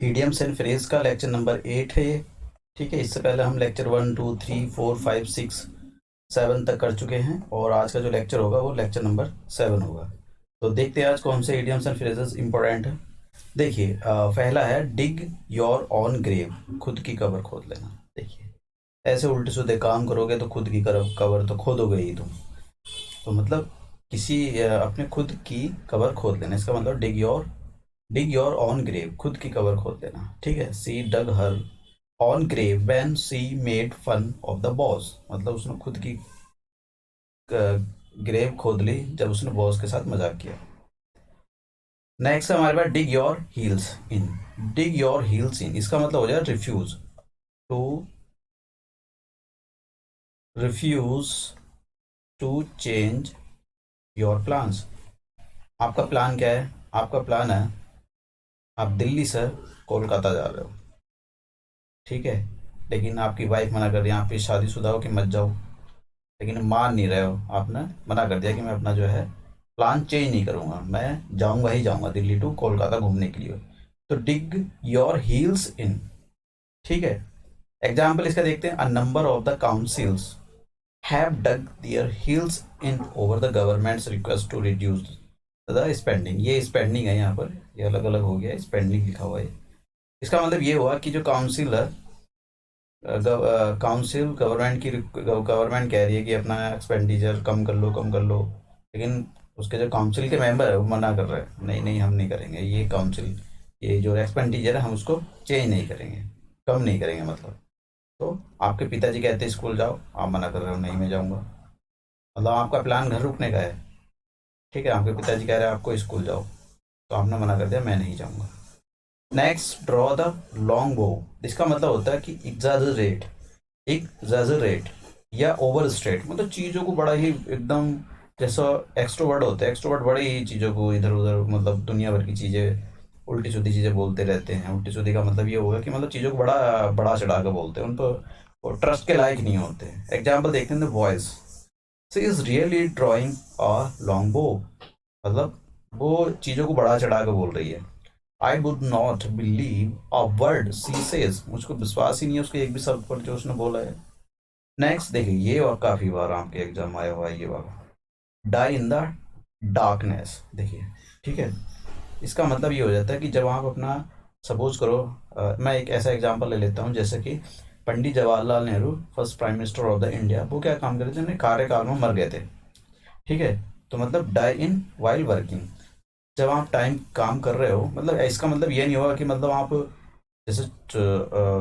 Idioms and phrase का lecture number 8 है ये। ठीक है, इससे पहले हम लेक्चर 1 2 3 4 5 6 7 तक कर चुके हैं और आज का जो लेक्चर होगा वो लेक्चर नंबर 7 होगा। तो देखते हैं आज कौन से ईडियम्स एंड फ्रेजेस इंपॉर्टेंट है। देखिए, पहला है डिग योर ऑन ग्रेव, खुद की कबर खोद लेना। देखिए, ऐसे उल्टे सीधे काम करोगे तो खुद की कबर तो खोदोगे ही तुम। तो मतलब किसी अपने खुद की कबर खोद लेना, इसका मतलब डिग योर ऑन ग्रेव, खुद की कबर खोद लेना। ठीक है, she dug her on grave when she made fun of the boss, मतलब उसने खुद की ग्रेव खोद ली जब उसने बॉस के साथ मजाक किया। नेक्स्ट हमारे पास dig your heels in. Dig your heels in, इसका मतलब हो जाए to refuse to change your plans. आपका प्लान क्या है? आपका प्लान है आप दिल्ली से कोलकाता जा रहे हो। ठीक है, लेकिन आपकी वाइफ मना कर रही है, आप भी शादीशुदा हो कि मत जाओ, लेकिन मान नहीं रहे हो। आपने मना कर दिया कि मैं अपना जो है प्लान चेंज नहीं करूँगा, मैं जाऊँगा ही जाऊँगा दिल्ली टू कोलकाता घूमने के लिए। तो डिग योर हील्स इन। ठीक है, एग्जाम्पल इसका देखते हैं। A number of the councils have dug their heels in over the government's request to reduce the spending. ये स्पेंडिंग है यहाँ पर, ये अलग अलग हो गया, स्पेंडिंग लिखा हुआ है। इसका मतलब ये हुआ कि जो काउंसिल है, काउंसिल गवर्नमेंट कह रही है कि अपना एक्सपेंडिचर कम कर लो कम कर लो, लेकिन उसके जो काउंसिल के मेंबर है वो मना कर रहे हैं, नहीं नहीं हम नहीं करेंगे ये काउंसिल, ये जो एक्सपेंडिचर है हम उसको चेंज नहीं करेंगे, कम नहीं करेंगे मतलब। तो आपके पिताजी कहते हैं स्कूल जाओ, आप मना कर रहे हो नहीं मैं जाऊँगा, मतलब आपका प्लान घर रुकने का है। ठीक है, आपके पिताजी कह रहे हैं आपको स्कूल जाओ, तो आपने मना कर दिया मैं नहीं जाऊँगा। नेक्स्ट, ड्रॉ द लॉन्ग बो। इसका मतलब होता है कि एग्जैजरेट या ओवर स्टेट, मतलब चीज़ों को बड़ा ही एकदम, जैसा एक्सट्रोवर्ट होते हैं, एक्सट्रोवर्ट बड़े ही चीज़ों को इधर उधर, मतलब दुनिया भर की चीज़ें, उल्टी सीधी चीज़ें बोलते रहते हैं। उल्टी सीधी का मतलब ये होगा कि मतलब चीज़ों को बड़ा बड़ा चढ़ा कर बोलते हैं, उन पर ट्रस्ट के लायक नहीं होते। एग्जाम्पल देखते हैं, voice she is really drawing a long bow, मतलब वो चीज़ों को बड़ा चढ़ा कर बोल रही है। I would not believe a word she says, मुझको विश्वास ही नहीं है उसके एक भी शब्द पर जो उसने बोला है। नेक्स्ट देखिए, ये और काफ़ी बार आपके एग्जाम आया हुआ है ये वाला, डाई इन द डार्कनेस। देखिए, ठीक है, इसका मतलब ये हो जाता है कि जब आप अपना, सपोज करो, मैं एक ऐसा एग्जांपल ले लेता हूँ जैसे कि Pandit Jawaharlal Nehru, first prime minister of the India, वो क्या काम कर रहे थे, अपने कार्यकाल में मर गए थे। ठीक है, तो मतलब डाई इन वाइल वर्किंग, जब आप टाइम काम कर रहे हो, मतलब इसका मतलब ये नहीं होगा कि मतलब आप जैसे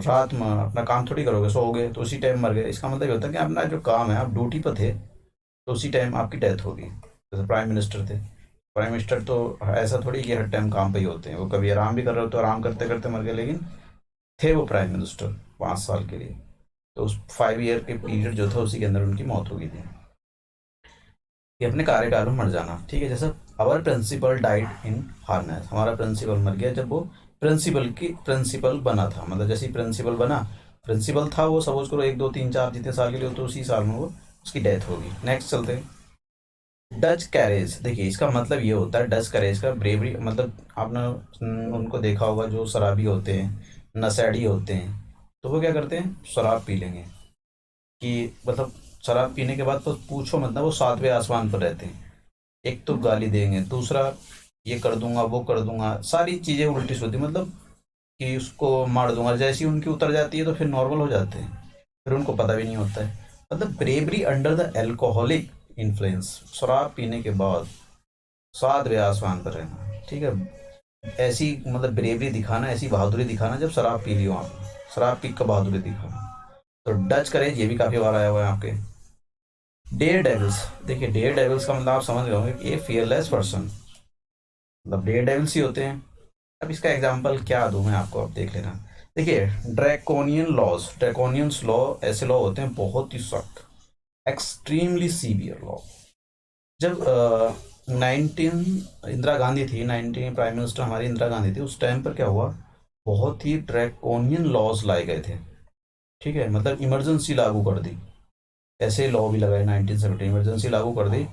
रात में अपना काम थोड़ी करोगे, सोओगे तो उसी टाइम मर गए। इसका मतलब ये होता है कि अपना जो काम है, आप ड्यूटी पर थे तो उसी टाइम आपकी डेथ होगी। जैसे प्राइम मिनिस्टर थे, प्राइम मिनिस्टर तो ऐसा थोड़ी कि हर टाइम काम पे ही होते हैं, वो कभी आराम भी कर रहे हो तो आराम करते करते मर गए, लेकिन थे वो प्राइम मिनिस्टर 5 साल के लिए। तो उस 5 ईयर के पीरियड जो था उसी के अंदर उनकी मौत हो गई थी। कि अपने कार्यकाल में मर जाना। ठीक है, जैसे our principal died in harness, हमारा प्रिंसिपल मर गया जब वो प्रिंसिपल बना था, मतलब जैसे ही प्रिंसिपल बना, प्रिंसिपल था वो, सपोज करो 1 2 3 4 जितने साल के लिए, तो उसी साल में वो उसकी डेथ होगी। नेक्स्ट चलते हैं, डच कैरेज। देखिए, इसका मतलब ये होता है डच कैरेज का ब्रेवरी, मतलब आपने उनको देखा होगा जो शराबी होते हैं, नशेड़ी होते हैं, तो वो क्या करते हैं, शराब पी लेंगे, कि मतलब शराब पीने के बाद तो पूछो मतलब वो 7वें आसमान पर रहते हैं। एक तो गाली देंगे, दूसरा ये कर दूंगा वो कर दूंगा, सारी चीज़ें उल्टी सीधी, मतलब कि उसको मार दूंगा। जैसी उनकी उतर जाती है तो फिर नॉर्मल हो जाते हैं, फिर उनको पता भी नहीं होता है। मतलब bravery under the alcoholic influence, शराब पीने के बाद 7वें आसमान पर रहना। ठीक है, ऐसी मतलब ब्रेवरी दिखाना, ऐसी बहादुरी दिखाना जब शराब पी ली हो आप, शराब पी कर बहादुरी दिखाना। तो डच करेज ये भी काफ़ी बार आया हुआ है आपके। Daredevils. देखिए, डेयर डेविल्स का मतलब आप समझ गए होंगे कि ये फियरलेस पर्सन, मतलब डेयर डेविल्स ही होते हैं। अब इसका एग्जांपल क्या दूं मैं आपको, अब देख लेना। देखिए, ड्रैकोनियंस लॉ ऐसे लॉ होते हैं बहुत ही सख्त, एक्सट्रीमली सीवियर लॉ। जब 19 इंदिरा गांधी थी, 19 प्राइम मिनिस्टर हमारी इंदिरा गांधी थी, उस टाइम पर क्या हुआ, बहुत ही ड्रैकोनियन लॉज लाए गए थे। ठीक है, मतलब इमरजेंसी लागू कर दी, ऐसे लॉ भी लगाए 1970, इमरजेंसी लागू कर दी।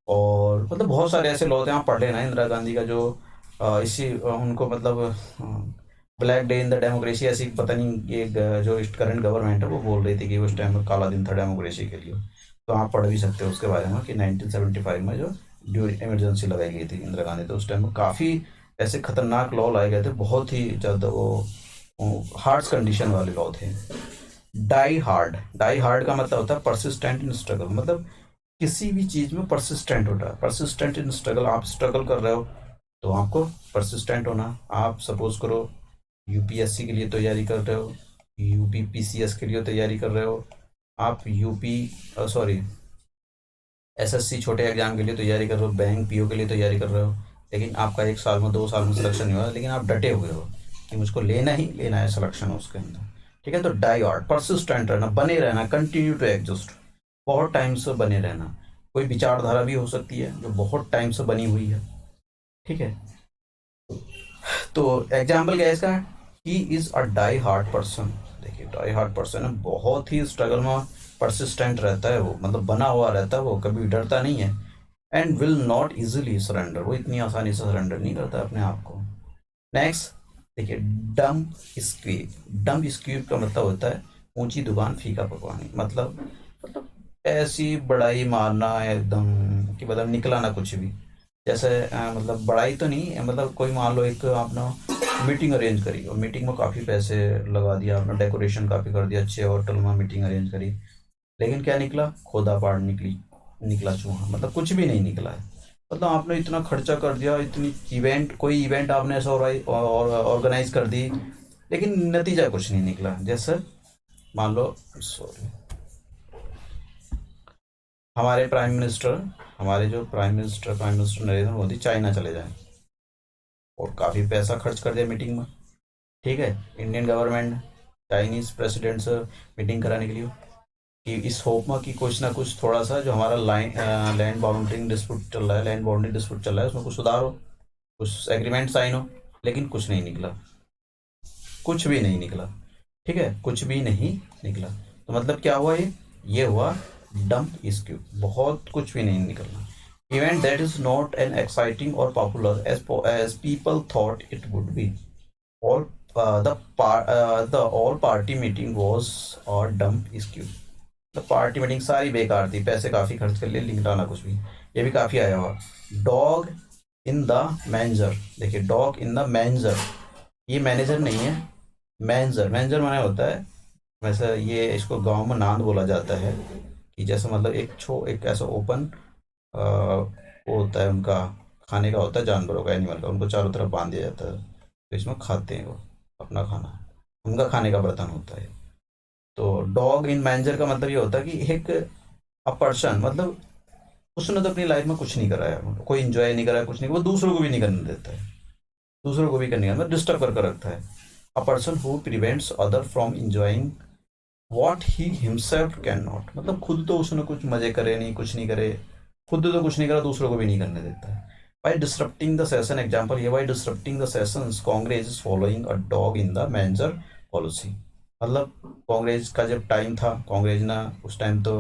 और मतलब बहुत सारे ऐसे लॉ थे, आप पढ़ लेना इंदिरा गांधी का जो इसी उनको मतलब black day in the democracy, ऐसी पता नहीं ये जो करंट गवर्नमेंट है वो बोल रही थी कि उस टाइम में काला दिन था डेमोक्रेसी के लिए। तो आप पढ़ भी सकते हो उसके बारे में कि 1975 में जो ड्यूरिंग इमरजेंसी लगाई गई थी इंदिरा गांधी, तो उस टाइम में काफ़ी ऐसे खतरनाक लॉ लाए गए थे, बहुत ही ज़्यादा वो हार्ड कंडीशन वाले लॉ थे। डाई हार्ड का मतलब होता है परसिस्टेंट इन स्ट्रगल, मतलब किसी भी चीज़ में परसिस्टेंट होता है, परसिस्टेंट इन स्ट्रगल। आप स्ट्रगल कर रहे हो तो आपको परसिस्टेंट होना। आप सपोज करो यूपीएससी के लिए तैयारी कर रहे हो, यूपी पीसीएस के लिए तैयारी कर रहे हो, आप यूपी सॉरी एसएससी छोटे एग्जाम के लिए तैयारी कर रहे हो, बैंक पीओ के लिए तैयारी कर रहे हो, लेकिन आपका 1 साल में 2 साल में सिलेक्शन नहीं हुआ, लेकिन आप डटे हुए हो कि मुझको लेना ही लेना है सिलेक्शन उसके अंदर। ठीक है, तो डाई हार्ड, परसिस्टेंट रहना, बने रहना, कंटिन्यू टू एग्जिस्ट, बहुत टाइम से बने रहना। कोई विचारधारा भी हो सकती है जो बहुत टाइम से बनी हुई है। ठीक है, तो एग्जाम्पल क्या है इसका, he is a die hard person. देखिए डाई हार्ड पर्सन है, बहुत ही स्ट्रगल में परसिस्टेंट रहता है वो, मतलब बना हुआ रहता है वो, कभी डरता नहीं है। And will not easily surrender, वो इतनी आसानी से सरेंडर नहीं करता अपने आप को। नेक्स्ट देखिए, डम स्क्वीप। डम स्क्वीप का मतलब होता है ऊंची दुकान फीका पकवानी, मतलब ऐसी बड़ाई मारना है एकदम कि मतलब निकला ना कुछ भी। जैसे मतलब बड़ाई तो नहीं है, मतलब कोई मान लो एक आपने मीटिंग अरेंज करी और मीटिंग में काफ़ी पैसे लगा दिया आपने, डेकोरेशन काफ़ी कर दिया, अच्छे होटल में मीटिंग अरेंज करी, लेकिन क्या निकला, खोदा पाड़ निकला चूहा, मतलब कुछ भी नहीं निकला है। मतलब आपने इतना खर्चा कर दिया, इतनी इवेंट, कोई इवेंट आपने ऐसा ऑर्गेनाइज कर दी, लेकिन नतीजा कुछ नहीं निकला। जैसे मान लो, सॉरी, हमारे प्राइम मिनिस्टर हमारे जो prime minister Narendra Modi China चले जाएं और काफ़ी पैसा खर्च कर दिया मीटिंग में। ठीक है, इंडियन गवर्नमेंट चाइनीज़ प्रेसिडेंट से मीटिंग कराने के लिए, कि इस होप में कि कुछ ना कुछ थोड़ा सा जो हमारा लैंड बाउंड्री डिस्प्यूट चल रहा है, लैंड बाउंड्री डिस्प्यूट चल रहा है, उसमें कुछ सुधार हो, कुछ एग्रीमेंट साइन हो, लेकिन कुछ नहीं निकला, कुछ भी नहीं निकला। ठीक है, कुछ भी नहीं निकला, तो मतलब क्या हुआ, ये हुआ डम्प स्क्यू, बहुत कुछ भी नहीं निकलना। Event that is not an exciting और popular as people thought it would be, all the all party meeting was a dump skew। तो पार्टी मीटिंग सारी बेकार थी, पैसे काफ़ी खर्च कर लिए, लेकिन डाला कुछ भी। ये भी काफ़ी आया हुआ। डॉग इन द मैंजर, देखिए डॉग इन द मैंजर, ये मैनेजर नहीं है, मैंजर, मैंजर माने होता है, वैसे ये इसको गांव में नांद बोला जाता है, कि जैसे मतलब एक ऐसा ओपन वो होता है उनका, खाने का होता है जानवरों का, एनिमल का, उनको चारों तरफ बांध दिया जाता है, तो इसमें खाते हैं वो अपना खाना, उनका खाने का बर्तन होता है। तो डॉग इन मैंजर का मतलब ये होता है कि एक अ पर्सन, मतलब उसने तो अपनी लाइफ में कुछ नहीं करा है, कोई इंजॉय नहीं करा है, कुछ नहीं, वो दूसरों को भी नहीं करने देता है, दूसरों को भी करने का मतलब डिस्टर्ब करके रखता है। A person who prevents other from enjoying what he himself can not, मतलब खुद तो उसने कुछ मजे करे नहीं, कुछ नहीं करे, खुद तो कुछ नहीं करा, दूसरों को भी नहीं करने देता है। By disturbing the session, example ये, by disturbing the sessions Congress is following a dog in the manger policy. मतलब कांग्रेस का जब टाइम था, कांग्रेस ने उस टाइम तो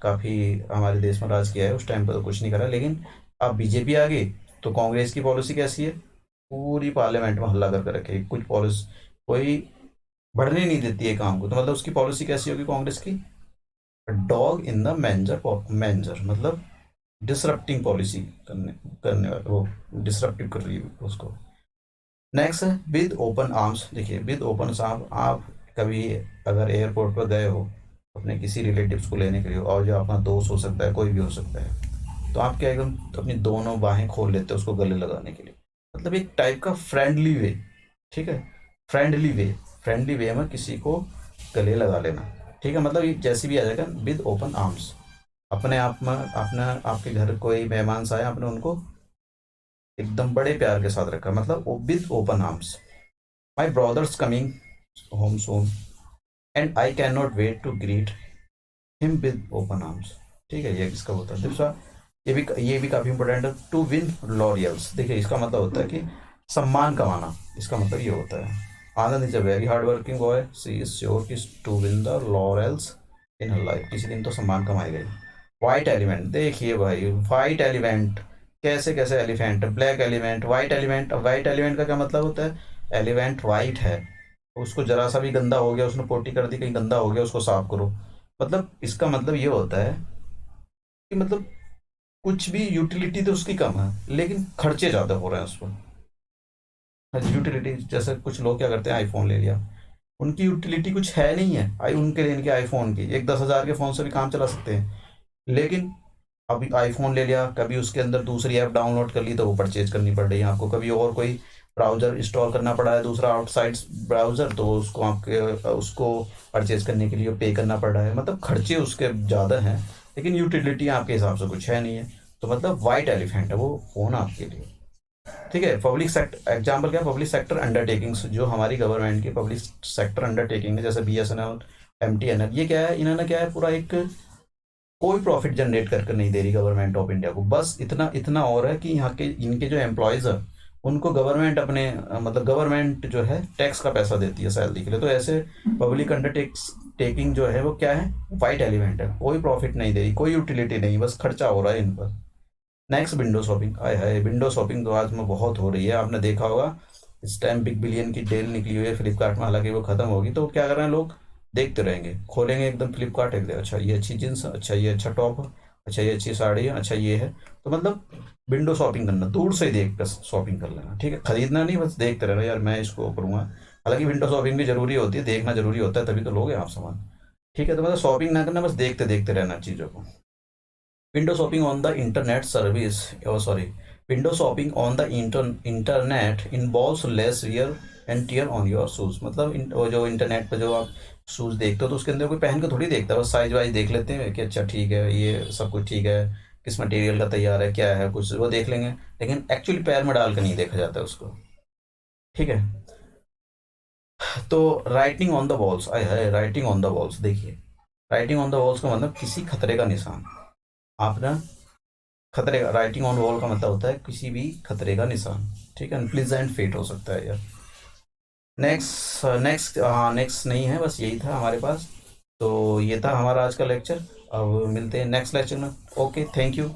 काफ़ी हमारे देश में राज किया है, उस टाइम पर तो कुछ नहीं करा, लेकिन अब बीजेपी आ गई तो कांग्रेस की पॉलिसी कैसी है, पूरी पार्लियामेंट में हल्ला करके रखे, कुछ पॉलिसी कोई बढ़ने नहीं देती है काम को, तो मतलब उसकी पॉलिसी कैसी होगी कांग्रेस की, dog in the manager, manager मतलब डिसरप्टिंग पॉलिसी करने करने वाले, वो डिसरप्टिव कर रही है उसको। नेक्स्ट है विद ओपन आर्म्स। देखिए विद ओपन आर्म, आप कभी अगर एयरपोर्ट पर गए हो अपने किसी रिलेटिव्स को लेने के लिए, और जो अपना दोस्त हो सकता है, कोई भी हो सकता है, तो आप क्या एकदम अपनी दोनों बाहें खोल लेते हो उसको गले लगाने के लिए, मतलब एक टाइप का फ्रेंडली वे। ठीक है, फ्रेंडली वे, फ्रेंडली वे में किसी को गले लगा लेना। ठीक है, मतलब ये जैसे भी आ जाएगा विद ओपन आर्म्स, अपने आप में अपना, आपके घर कोई मेहमान से आए, आपने उनको एकदम बड़े प्यार के साथ रखा, मतलब with open arms. My brother's coming home soon and I can not wait to greet him with open arms. ठीक है, ये किसका होता है, दूसरा ये भी काफ़ी इंपॉर्टेंट है, टू विन लॉरियल्स। देखिए इसका मतलब होता है कि सम्मान कमाना, इसका मतलब ये होता है, Anand is a very hard working boy, she is sure कि to win the laurels in her life, किसी दिन तो सम्मान कमाएगा ही। वाइट एलिमेंट, देखिए भाई वाइट एलिमेंट, कैसे कैसे elephant, black element, white element. White element का क्या मतलब होता है, एलिवेंट वाइट है, उसको जरा सा भी गंदा हो गया, उसने पोटी कर दी, कहीं गंदा हो गया, उसको साफ करो। मतलब इसका मतलब ये होता है कि मतलब कुछ भी यूटिलिटी तो उसकी कम है, लेकिन खर्चे ज़्यादा हो रहे हैं उस पर। यूटिलिटी जैसे कुछ लोग क्या करते हैं, आईफोन ले लिया, उनकी यूटिलिटी कुछ है नहीं है, आई उनके लिए इनके आईफोन की एक 10,000 के फ़ोन से भी काम चला सकते हैं, लेकिन अभी आईफोन ले लिया, कभी उसके अंदर दूसरी ऐप डाउनलोड कर ली तो वो परचेज करनी पड़ रही है आपको, कभी और कोई ब्राउज़र इंस्टॉल करना पड़ा है दूसरा आउटसाइड ब्राउज़र, तो उसको आपके उसको परचेज करने के लिए पे करना पड़ रहा है। मतलब खर्चे उसके ज़्यादा हैं, लेकिन यूटिलिटी आपके हिसाब से कुछ है नहीं है। तो मतलब वाइट एलिफेंट है वो फ़ोन आपके लिए। ठीक है, पब्लिक सेक्टर एग्जाम्पल क्या, पब्लिक सेक्टर अंडरटेकिंग्स जो हमारी गवर्नमेंट की पब्लिक सेक्टर अंडरटेकिंग है, जैसे BSNL, MTNL, ये क्या है, इन्होंने क्या है पूरा एक, कोई प्रॉफिट जनरेट करके नहीं दे रही गवर्नमेंट ऑफ इंडिया को, बस इतना इतना और है कि यहाँ के इनके जो एम्प्लॉयज़ है उनको गवर्नमेंट अपने मतलब गवर्नमेंट जो है टैक्स का पैसा देती है सैलरी के लिए। तो ऐसे पब्लिक अंडरटेक्स टेकिंग जो है वो क्या है, वाइट एलिमेंट है, कोई प्रॉफिट नहीं दे रही, कोई यूटिलिटी नहीं, बस खर्चा हो रहा है इन पर। Next, window shopping. आय हाय, विंडो शॉपिंग तो आज में बहुत हो रही है, आपने देखा होगा इस टाइम बिग बिलियन की डील निकली हुई है फ्लिपकार्ट में, हालांकि वो खत्म होगी, तो क्या कर रहे हैं लोग, देखते रहेंगे, खोलेंगे एकदम फ्लिपकार्ट एक दे, अच्छा ये अच्छी जींस, अच्छा ये अच्छा टॉप है, अच्छा ये अच्छी साड़ी है, अच्छा ये है। तो मतलब विंडो शॉपिंग करना, दूर से ही देख कर शॉपिंग कर लेना, ठीक है, खरीदना नहीं, बस देखते रहना, यार मैं इसको करूँगा। हालांकि विंडो शॉपिंग भी जरूरी होती है, देखना जरूरी होता है, तभी तो लोगे आप सामान। ठीक है, तो मतलब शॉपिंग ना करना, बस देखते देखते रहना चीज़ों को। Window shopping on the internet service, oh sorry, window shopping on the internet involves less wear and tear on your shoes। मतलब वो जो इंटरनेट पे जो आप शूज़ देखते हो तो उसके अंदर कोई पहन के थोड़ी देखता है, बस साइज वाइज देख लेते हैं कि अच्छा ठीक है, ये सब कुछ ठीक है, किस मटेरियल का तैयार है, क्या है, कुछ वो देख लेंगे, लेकिन एक्चुअली पैर में डाल कर नहीं देखा जाता है उसको। ठीक है, तो writing on the walls, I hi, writing on the walls, देखिए, राइटिंग ऑन द वॉल्स का मतलब किसी खतरे का निशान। आप ना, खतरे का, राइटिंग ऑन वॉल का मतलब होता है किसी भी खतरे का निशान। ठीक है, अनप्लीजेंट फेट हो सकता है यार। नेक्स्ट नेक्स्ट, हाँ नेक्स्ट नहीं है, बस यही था हमारे पास। तो ये था हमारा आज का लेक्चर, अब मिलते हैं नेक्स्ट लेक्चर में। Okay, thank you.